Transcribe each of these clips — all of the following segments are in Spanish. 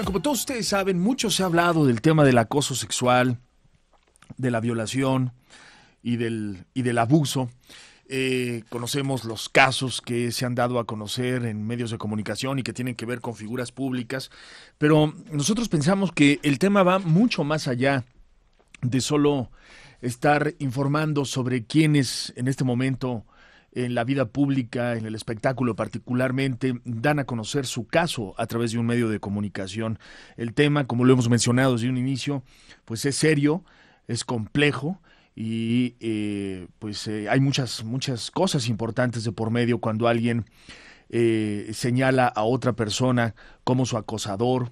Bueno, como todos ustedes saben, mucho se ha hablado del tema del acoso sexual, de la violación y del abuso. Conocemos los casos que se han dado a conocer en medios de comunicación y que tienen que ver con figuras públicas, pero nosotros pensamos que el tema va mucho más allá de solo estar informando sobre quienes en este momento en la vida pública, en el espectáculo particularmente, dan a conocer su caso a través de un medio de comunicación. El tema, como lo hemos mencionado desde un inicio, pues es serio, es complejo y hay muchas cosas importantes de por medio cuando alguien señala a otra persona como su acosador,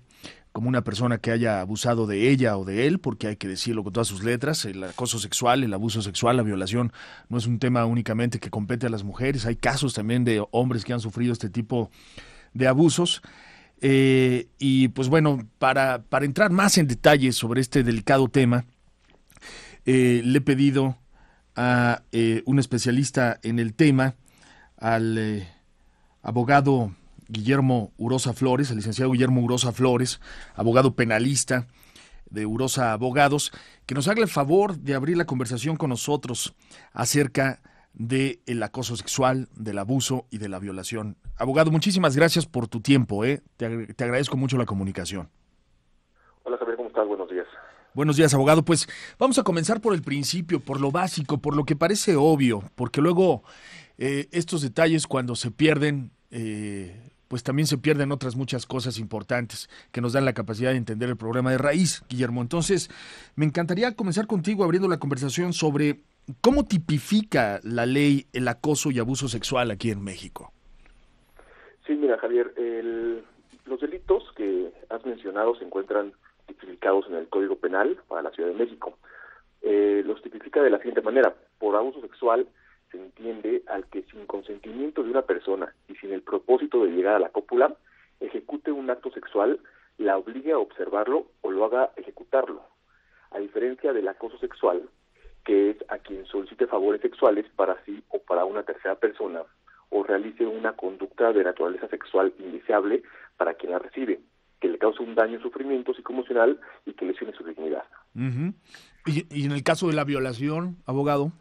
como una persona que haya abusado de ella o de él, porque hay que decirlo con todas sus letras. El acoso sexual, el abuso sexual, la violación no es un tema únicamente que compete a las mujeres, hay casos también de hombres que han sufrido este tipo de abusos. Y pues bueno, para entrar más en detalle sobre este delicado tema, le he pedido a un especialista en el tema, al abogado Guillermo Urosa Flores, el licenciado Guillermo Urosa Flores, abogado penalista de Urosa Abogados, que nos haga el favor de abrir la conversación con nosotros acerca del acoso sexual, del abuso y de la violación. Abogado, muchísimas gracias por tu tiempo, te agradezco mucho la comunicación. Hola Javier, ¿cómo estás? Buenos días. Buenos días, abogado. Pues vamos a comenzar por el principio, por lo básico, por lo que parece obvio, porque luego estos detalles cuando se pierden, pues también se pierden otras muchas cosas importantes que nos dan la capacidad de entender el problema de raíz, Guillermo. Entonces, me encantaría comenzar contigo abriendo la conversación sobre cómo tipifica la ley el acoso y abuso sexual aquí en México. Sí, mira Javier, los delitos que has mencionado se encuentran tipificados en el Código Penal para la Ciudad de México. Los tipifica de la siguiente manera: por abuso sexual se entiende al que sin consentimiento de una persona y sin el propósito de llegar a la cópula, ejecute un acto sexual, la obligue a observarlo o lo haga ejecutarlo. A diferencia del acoso sexual, que es a quien solicite favores sexuales para sí o para una tercera persona, o realice una conducta de naturaleza sexual indeseable para quien la recibe, que le cause un daño, sufrimiento psicoemocional y que lesione su dignidad. Uh-huh. ¿Y en el caso de la violación, abogado?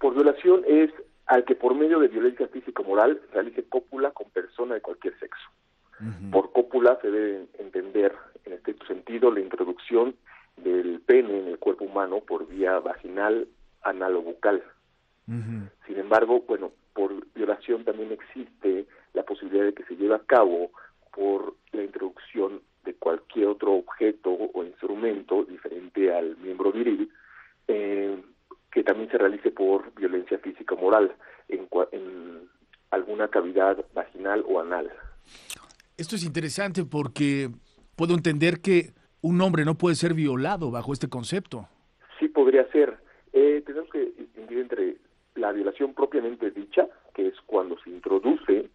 Por violación es al que por medio de violencia físico-moral realice cópula con persona de cualquier sexo. Uh-huh. Por cópula se debe entender, en estricto sentido, la introducción del pene en el cuerpo humano por vía vaginal, anal o bucal. Uh-huh. Sin embargo, bueno, por violación también existe la posibilidad de que se lleve a cabo por la introducción de cualquier otro objeto o instrumento diferente al miembro viril, que también se realice por violencia física o moral en alguna cavidad vaginal o anal. Esto es interesante porque puedo entender que un hombre no puede ser violado bajo este concepto. Sí podría ser. Tenemos que distinguir entre la violación propiamente dicha, que es cuando se introduce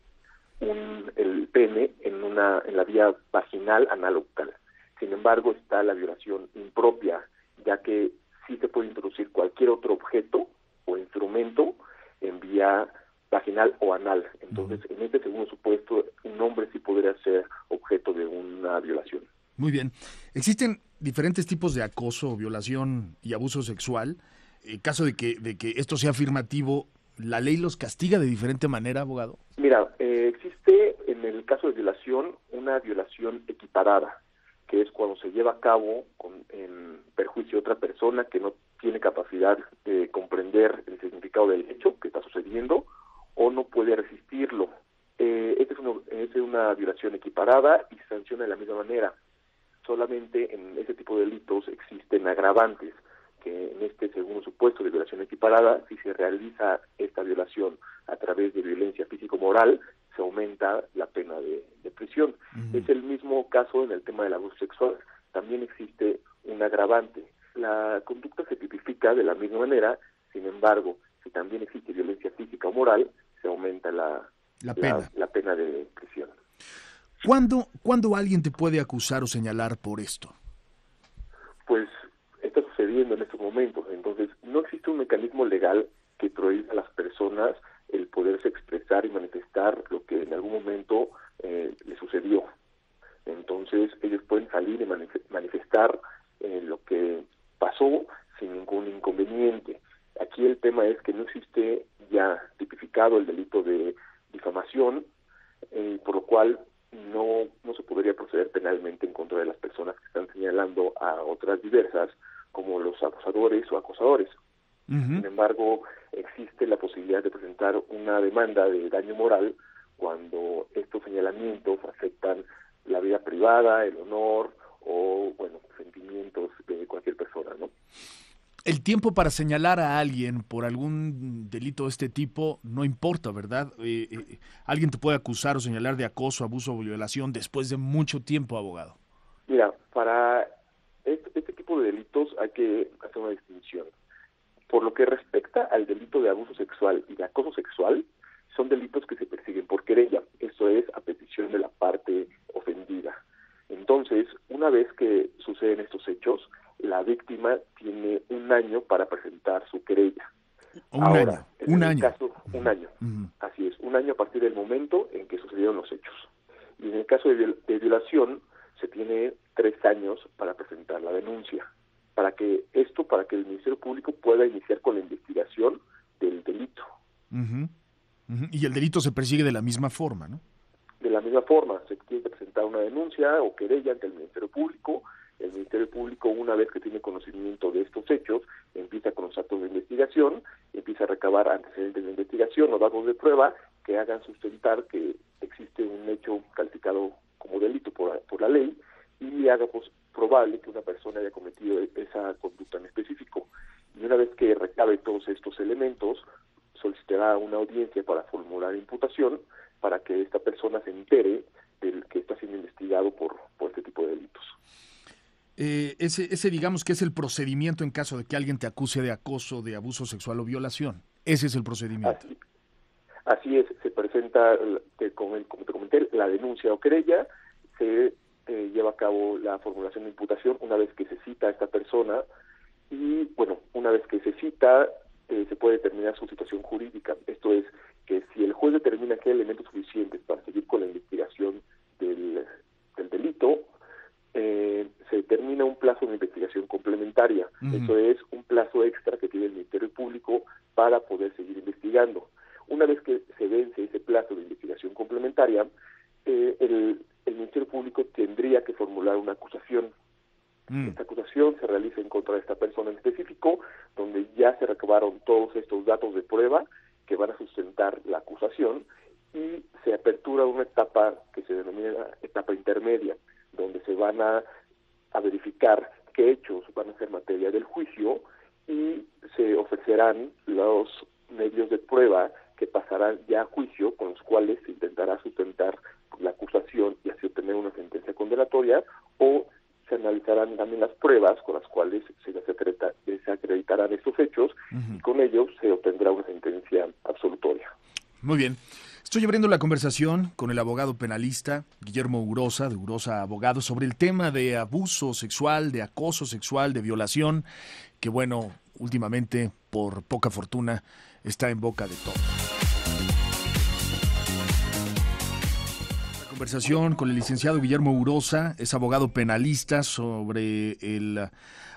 el pene en la vía vaginal, anal o bucal. Sin embargo, está la violación impropia, ya que sí se puede introducir cualquier otro objeto o instrumento en vía vaginal o anal. Entonces, en este segundo supuesto, un hombre sí podría ser objeto de una violación. Muy bien. Existen diferentes tipos de acoso, violación y abuso sexual. En caso de que esto sea afirmativo, ¿la ley los castiga de diferente manera, abogado? Mira, existe en el caso de violación una violación equiparada, que es cuando se lleva a cabo en perjuicio de otra persona que no tiene capacidad de comprender el significado del hecho que está sucediendo o no puede resistirlo. Esta es una violación equiparada y se sanciona de la misma manera. Solamente en ese tipo de delitos existen agravantes, que en este segundo supuesto de violación equiparada, si se realiza esta violación a través de violencia físico-moral, se aumenta la pena de prisión. Uh-huh. Es el mismo caso en el tema del abuso sexual. También existe un agravante. La conducta se tipifica de la misma manera, sin embargo, si también existe violencia física o moral, se aumenta la pena de prisión. ¿Cuándo alguien te puede acusar o señalar por esto? Pues está sucediendo en estos momentos. Entonces, no existe un mecanismo legal que prohíba a las personas el poderse expresar y manifestar lo que en algún momento le sucedió. Entonces, ellos pueden salir y manifestar lo que pasó sin ningún inconveniente. Aquí el tema es que no existe ya tipificado el delito de difamación, por lo cual no se podría proceder penalmente en contra de las personas que están señalando a otras diversas, como los abusadores o acosadores. Sin embargo, existe la posibilidad de presentar una demanda de daño moral cuando estos señalamientos afectan la vida privada, el honor o, sentimientos de cualquier persona, ¿no? El tiempo para señalar a alguien por algún delito de este tipo no importa, ¿verdad? Alguien te puede acusar o señalar de acoso, abuso o violación después de mucho tiempo, abogado. Mira, para este tipo de delitos hay que hacer una distinción. Por lo que respecta al delito de abuso sexual y de acoso sexual, son delitos que se persiguen por querella. Esto es a petición de la parte ofendida. Entonces, una vez que suceden estos hechos, la víctima tiene un año para presentar su querella. Un año. Un año. Así es, un año a partir del momento en que sucedieron los hechos. Y en el caso de violación, se tiene 3 años para presentar la denuncia. Para que el Ministerio Público pueda iniciar con la investigación del delito. Y el delito se persigue de la misma forma, ¿no? De la misma forma, se tiene que presentar una denuncia o querella ante el Ministerio Público. El Ministerio Público, una vez que tiene conocimiento de estos hechos, empieza con los actos de investigación, empieza a recabar antecedentes de investigación o datos de prueba que hagan sustentar que existe un hecho calificado como delito por la ley y haga probable que una persona haya cometido esa conducta en específico. Y una vez que recabe todos estos elementos, solicitará una audiencia para formular imputación para que esta persona se entere del que está siendo investigado por este tipo de delitos. Ese digamos que es el procedimiento en caso de que alguien te acuse de acoso, de abuso sexual o violación. Ese es el procedimiento. Así es, se presenta, como te comenté, la denuncia o querella, se lleva a cabo la formulación de imputación una vez que se cita a esta persona y, una vez que se cita, se puede determinar su situación jurídica. Esto es, que si el juez determina que hay elementos suficientes para seguir con la investigación del delito, se determina un plazo de investigación complementaria. Eso es un plazo extra que tiene el Ministerio Público para poder seguir investigando. Una vez que se vence ese plazo de investigación complementaria, el Ministerio Público tendría que formular una acusación. Esta acusación se realiza en contra de esta persona en específico, donde ya se recabaron todos estos datos de prueba que van a sustentar la acusación y se apertura una etapa que se denomina etapa intermedia, donde se van a verificar qué hechos van a ser materia del juicio y se ofrecerán los medios de prueba que pasarán ya a juicio, con los cuales se intentará sustentar la acusación y así obtener una sentencia condenatoria, o se analizarán también las pruebas con las cuales se acreditarán estos hechos y con ellos se obtendrá una sentencia absolutoria. Muy bien. Estoy abriendo la conversación con el abogado penalista Guillermo Urosa, de Urosa Abogados, sobre el tema de abuso sexual, de acoso sexual, de violación, que últimamente, por poca fortuna, está en boca de todos. La conversación con el licenciado Guillermo Urosa, es abogado penalista, sobre el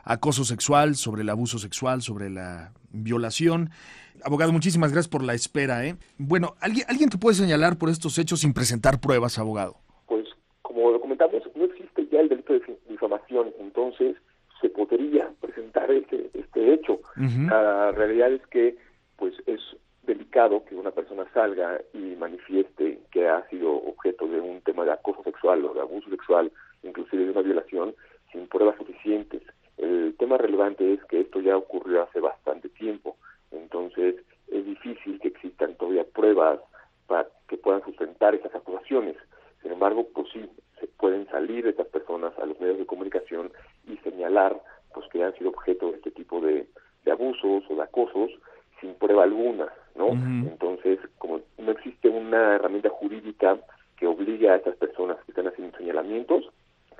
acoso sexual, sobre el abuso sexual, sobre la violación. Abogado, muchísimas gracias por la espera, ¿eh? Bueno, ¿alguien te puede señalar por estos hechos sin presentar pruebas, abogado? Pues, como lo comentamos, no existe ya el delito de difamación, entonces se podría presentar este hecho. La realidad es que, pues, es delicado que una persona salga y manifieste que ha sido objeto de un tema de acoso sexual o de abuso sexual, inclusive de una violación, sin pruebas suficientes. El tema relevante es que esto ya ocurrió hace bastante tiempo. Entonces, es difícil que existan todavía pruebas para que puedan sustentar esas acusaciones. Sin embargo, pues sí, se pueden salir estas personas a los medios de comunicación y señalar pues que han sido objeto de este tipo de abusos o de acosos sin prueba alguna, ¿no? Entonces, como no existe una herramienta jurídica que obligue a estas personas que están haciendo señalamientos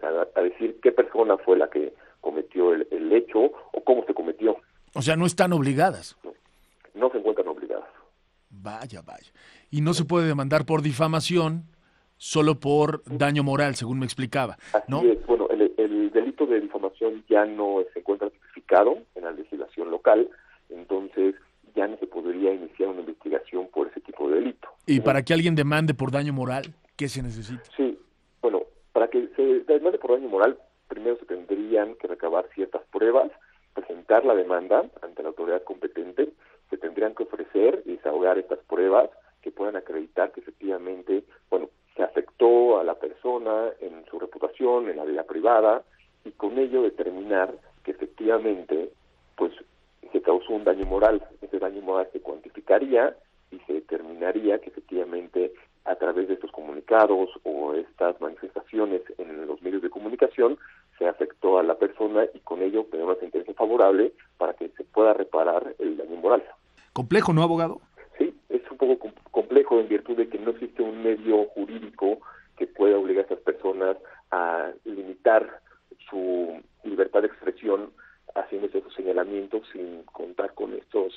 a decir qué persona fue la que cometió el hecho o cómo se cometió. O sea, no están obligadas. No se encuentran obligadas. Vaya. Y no se puede demandar por difamación, solo por daño moral, según me explicaba, ¿no? Así es. Bueno, el de difamación ya no se encuentra tipificado en la legislación local, entonces ya no se podría iniciar una investigación por ese tipo de delito. ¿Y para que alguien demande por daño moral, qué se necesita? Sí, bueno, para que se demande por daño moral, primero se tendrían que recabar ciertas pruebas, presentar la demanda ante la autoridad competente, se tendrían que ofrecer y desahogar estas pruebas que puedan acreditar que efectivamente, bueno, se afectó a la persona en su reputación, en la vida privada, y con ello determinar que efectivamente, pues, se causó un daño moral. Ese daño moral se cuantificaría y se determinaría que efectivamente a través de estos comunicados o estas manifestaciones en los medios de comunicación se afectó a la persona y con ello tener una sentencia favorable para que se pueda reparar el daño moral. Complejo, ¿no, abogado? Sí, es un poco complejo en virtud de que no existe un medio jurídico que pueda obligar a estas personas a limitar su libertad de expresión haciendo esos señalamientos sin contar con estas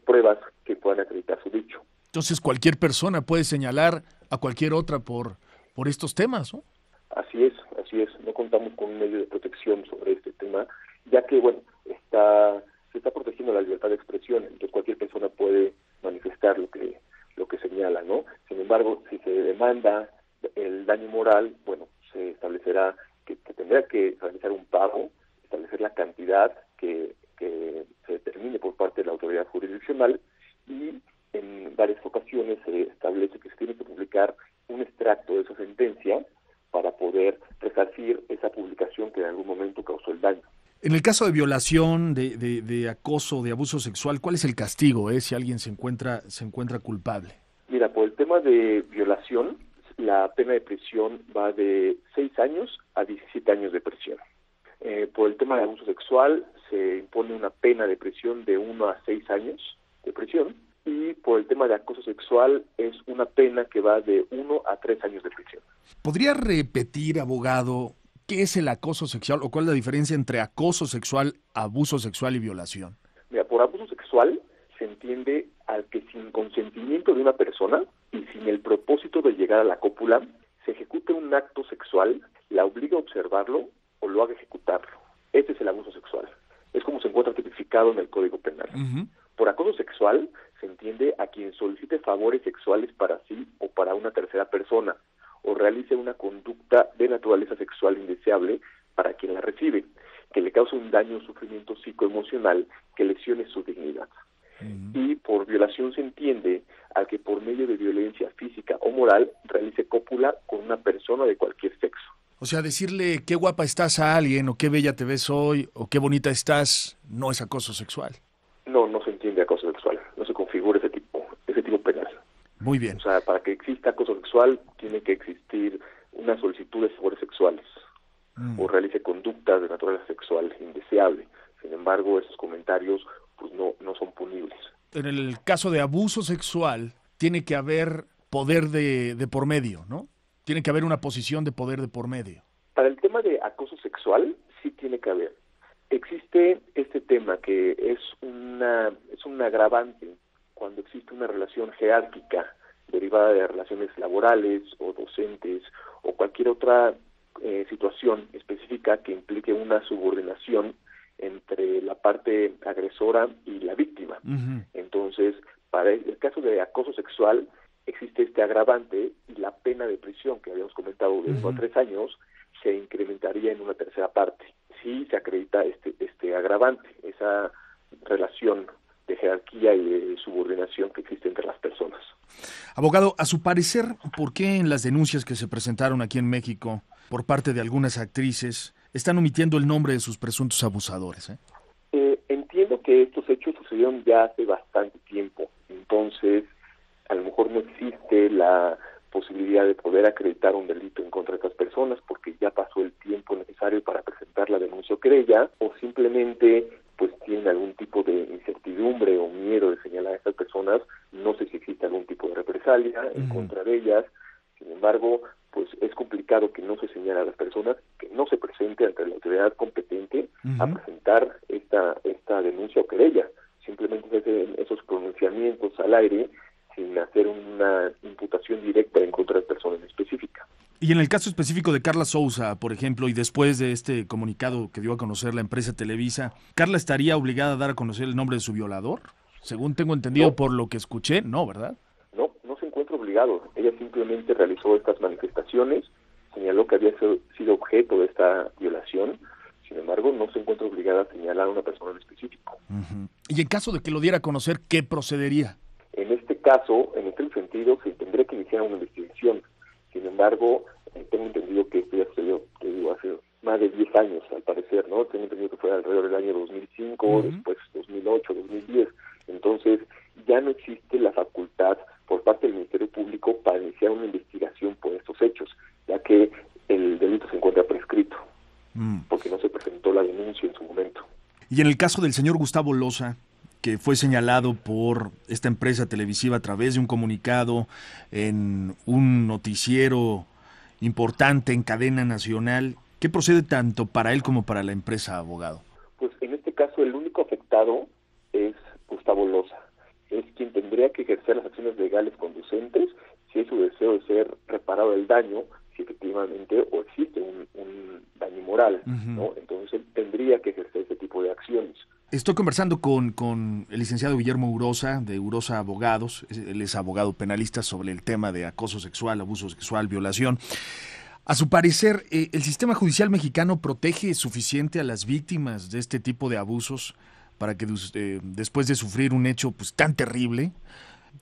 pruebas que puedan acreditar su dicho. Entonces cualquier persona puede señalar a cualquier otra por estos temas, ¿no? Así es. No contamos con un medio de protección sobre este tema, ya que, bueno, se está protegiendo la libertad de expresión, entonces cualquier persona puede manifestar lo que señala, ¿no? Sin embargo, si se demanda el daño moral, bueno, se establecerá que tendrá que realizar un pago, establecer la cantidad que se determine por parte de la autoridad jurisdiccional, y en varias ocasiones se establece que se tiene que publicar un extracto de esa sentencia para poder resarcir esa publicación que en algún momento causó el daño. En el caso de violación, de acoso, de abuso sexual, ¿cuál es el castigo, si alguien se encuentra culpable? Mira, por el tema de violación, la pena de prisión va de 6 años a 17 años de prisión. Por el tema de abuso sexual, se impone una pena de prisión de 1 a 6 años de prisión, y por el tema de acoso sexual es una pena que va de 1 a 3 años de prisión. ¿Podría repetir, abogado, qué es el acoso sexual o cuál es la diferencia entre acoso sexual, abuso sexual y violación? Mira, por abuso sexual se entiende al que sin consentimiento de una persona y sin el propósito de llegar a la cópula, se ejecute un acto sexual, la obliga a observarlo o lo haga ejecutarlo. Ese es el abuso sexual. Es como se encuentra tipificado en el Código Penal. Uh-huh. Por acoso sexual se entiende a quien solicite favores sexuales para sí o para una tercera persona, o realice una conducta de naturaleza sexual indeseable para quien la recibe, que le cause un daño o sufrimiento psicoemocional que lesione su dignidad. Y por violación se entiende al que por medio de violencia física o moral realice cópula con una persona de cualquier sexo. O sea, decirle qué guapa estás a alguien, o qué bella te ves hoy, o qué bonita estás, no es acoso sexual. No se entiende acoso sexual, no se configura ese tipo penal. Muy bien. O sea, para que exista acoso sexual tiene que existir una solicitud de favores sexuales o realice conductas de naturaleza sexual indeseable. Sin embargo, esos comentarios pues no son punibles. En el caso de abuso sexual tiene que haber poder de por medio, ¿no? Tiene que haber una posición de poder de por medio. Para el tema de acoso sexual sí tiene que haber. Existe este tema que es un agravante cuando existe una relación jerárquica derivada de relaciones laborales o docentes o cualquier otra situación específica que implique una subordinación entre la parte agresora y la víctima. Uh-huh. Entonces, para el caso de acoso sexual existe este agravante y la pena de prisión que habíamos comentado de 1 a 3 años se incrementaría en una tercera parte. Si se acredita este agravante, esa relación de jerarquía y de subordinación que existe entre las personas. Abogado, a su parecer, ¿por qué en las denuncias que se presentaron aquí en México por parte de algunas actrices están omitiendo el nombre de sus presuntos abusadores? Entiendo que estos hechos sucedieron ya hace bastante tiempo, entonces a lo mejor no existe la posibilidad de poder acreditar un delito en contra de estas personas porque ya pasó el tiempo necesario para presentar la denuncia o querella, o simplemente pues tienen algún tipo de incertidumbre o miedo de señalar a estas personas. No sé si existe algún tipo de represalia en contra de ellas. Sin embargo, pues es complicado que no se señale a las personas, que no se presente ante la autoridad competente a presentar esta denuncia o querella. Simplemente se hacen esos pronunciamientos al aire sin hacer una imputación directa en contra de personas específicas. Y en el caso específico de Carla Souza, por ejemplo, y después de este comunicado que dio a conocer la empresa Televisa, ¿Carla estaría obligada a dar a conocer el nombre de su violador? Según tengo entendido No, por lo que escuché, no, ¿verdad? no se encuentra obligado. Ella simplemente realizó estas manifestaciones, señaló que había sido objeto de esta violación. Sin embargo, no se encuentra obligada a señalar a una persona en específico. Uh-huh. Y en caso de que lo diera a conocer, ¿qué procedería? En este caso, en este sentido, se tendría que iniciar una investigación. Sin embargo, tengo entendido que esto ya sucedió, te digo, hace más de 10 años, al parecer, ¿no? Tengo entendido que fue alrededor del año 2005, uh-huh. Después 2008, 2010. Entonces, ya no existe la facultad por parte del Ministerio Público para iniciar una investigación por estos hechos, ya que el delito se encuentra prescrito, porque no se presentó la denuncia en su momento. Y en el caso del señor Gustavo Loza, que fue señalado por esta empresa televisiva a través de un comunicado en un noticiero importante en cadena nacional, ¿qué procede tanto para él como para la empresa, abogado? Pues en este caso el único afectado es Gustavo Loza. Es quien tendría que ejercer las acciones legales conducentes si es su deseo de ser reparado el daño, si efectivamente o existe un daño moral, uh-huh. ¿no? Entonces él tendría que ejercer ese tipo de acciones. Estoy conversando con el licenciado Guillermo Urosa, de Urosa Abogados. Él es abogado penalista sobre el tema de acoso sexual, abuso sexual, violación. A su parecer, ¿el sistema judicial mexicano protege suficiente a las víctimas de este tipo de abusos para que después de sufrir un hecho pues tan terrible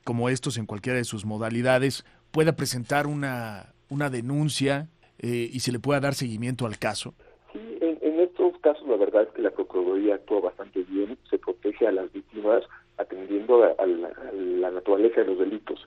como estos en cualquiera de sus modalidades pueda presentar una denuncia y se le pueda dar seguimiento al caso? Sí, en estos casos la verdad es que la Procuraduría actúa bastante bien, se protege a las víctimas atendiendo a la naturaleza de los delitos.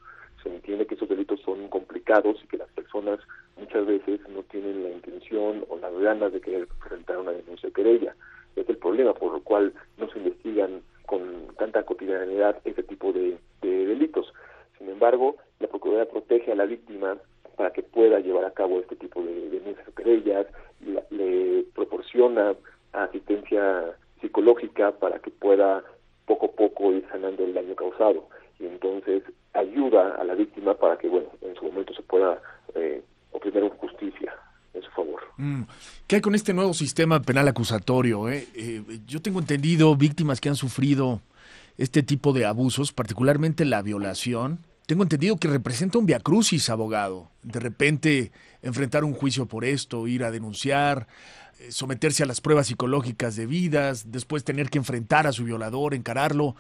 Se entiende que esos delitos son complicados y que las personas muchas veces no tienen la intención o las ganas de querer presentar una denuncia o querella. Es el problema por lo cual no se investigan con tanta cotidianidad ese tipo de delitos. Sin embargo, la Procuraduría protege a la víctima para que pueda llevar a cabo este tipo de denuncias o querellas, le proporciona asistencia psicológica para que pueda poco a poco ir sanando el daño causado. Y entonces ayuda a la víctima para que, bueno, en su momento se pueda obtener una justicia en su favor. ¿Qué hay con este nuevo sistema penal acusatorio? Yo tengo entendido víctimas que han sufrido este tipo de abusos, particularmente la violación. Tengo entendido que representa un viacrucis, abogado. De repente enfrentar un juicio por esto, ir a denunciar, someterse a las pruebas psicológicas debidas, después tener que enfrentar a su violador, encararlo.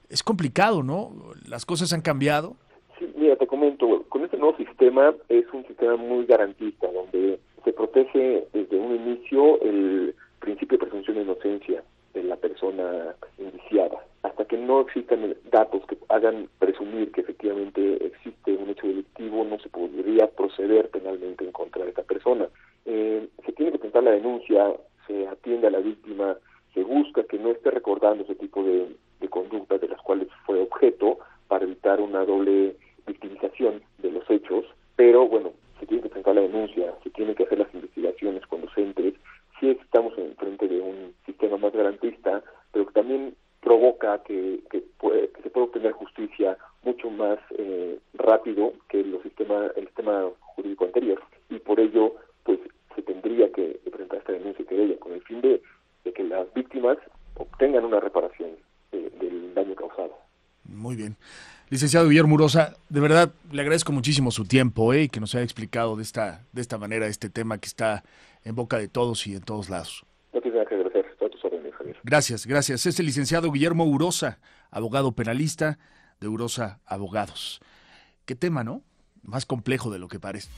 Es complicado, ¿no? Las cosas han cambiado. Sí, mira, te comento, con este nuevo sistema es un sistema muy garantista, donde se protege desde un inicio el principio de presunción de inocencia de la persona indiciada. Hasta que no existan datos que hagan presumir que efectivamente existe un hecho delictivo, no se podría proceder penalmente en contra de esta persona. Se tiene que presentar la denuncia, se atiende a la víctima, se busca que no esté recordando ese tipo de conductas de las cuales fue objeto para evitar una doble victimización de los hechos, pero bueno, se tiene que presentar la denuncia, se tienen que hacer las investigaciones conducentes. Sí estamos en frente de un sistema más garantista, pero que también provoca que se pueda obtener justicia mucho más rápido que el sistema jurídico anterior, y por ello pues se tendría que presentar esta denuncia y querella con el fin de que las víctimas obtengan una reparación del daño causado. Muy bien. Licenciado Guillermo Urosa, de verdad le agradezco muchísimo su tiempo y que nos haya explicado de esta manera este tema que está en boca de todos y en todos lados. No tienes nada que agradecer, estoy a tus órdenes, Javier. Gracias. Es el licenciado Guillermo Urosa, abogado penalista de Urosa Abogados. Qué tema, ¿no? Más complejo de lo que parece.